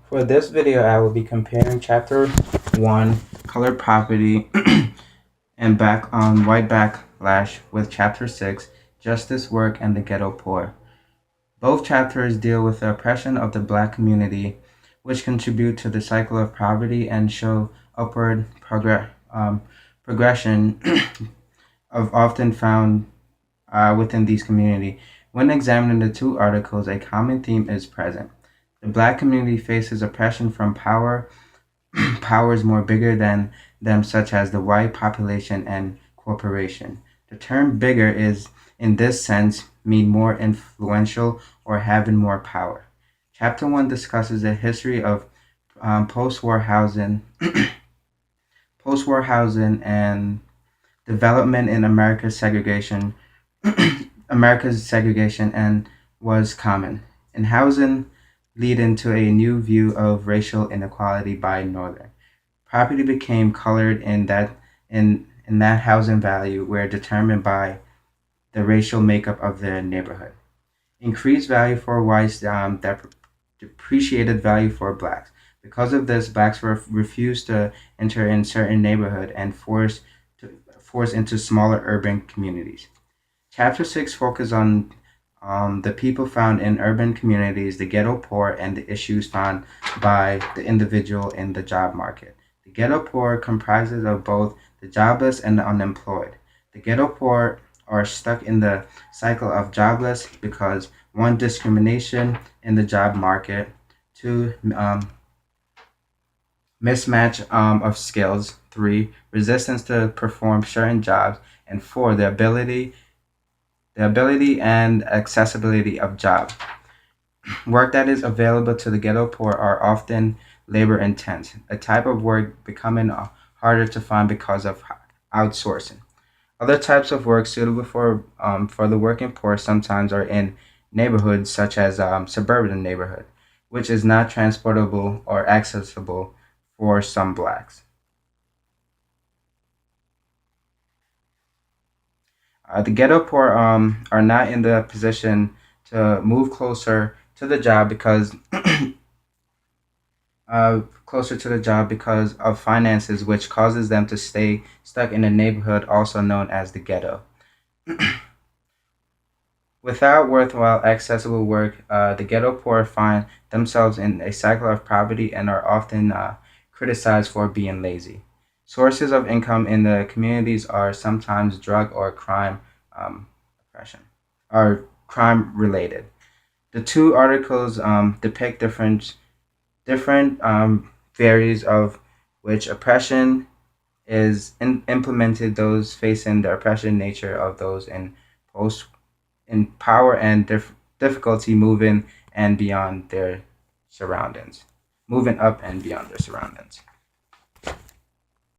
For this video, I will be comparing Chapter 1, Colored Property, and back on White Backlash with Chapter 6, Justice, Work, and the Ghetto Poor. Both chapters deal with the oppression of the Black community, which contribute to the cycle of poverty and show upward progression of often found within these communities. When examining the two articles, a common theme is present. The Black community faces oppression from powers more bigger than them, such as the white population and corporation. The term bigger is, in this sense, mean more influential or having more power. Chapter 1 discusses the history of post-war housing, post-war housing and development in America's segregation and was common. In housing, leading to a new view of racial inequality by Northern. Property became colored in that housing value were determined by the racial makeup of the neighborhood. Increased value for whites that depreciated value for blacks. Because of this, blacks were refused to enter in certain neighborhood and forced into smaller urban communities. Chapter 6 focuses on the people found in urban communities, the ghetto poor, and the issues found by the individual in the job market. The ghetto poor comprises of both the jobless and the unemployed. The ghetto poor are stuck in the cycle of jobless because one, discrimination in the job market, two, mismatch of skills, three, resistance to perform certain jobs, and four, the ability and accessibility of job. Work that is available to the ghetto poor are often labor intense, a type of work becoming harder to find because of outsourcing. Other types of work suitable for the working poor sometimes are in neighborhoods such as suburban neighborhood, which is not transportable or accessible for some blacks. The ghetto poor are not in the position to move closer to the job because of finances, which causes them to stay stuck in a neighborhood also known as the ghetto. Without worthwhile, accessible work, the ghetto poor find themselves in a cycle of poverty and are often criticized for being lazy. Sources of income in the communities are sometimes drug or crime oppression, or crime related. The two articles depict different theories of which oppression is implemented, those facing the oppression nature of those post in power and difficulty moving and beyond their surroundings, moving up and beyond their surroundings.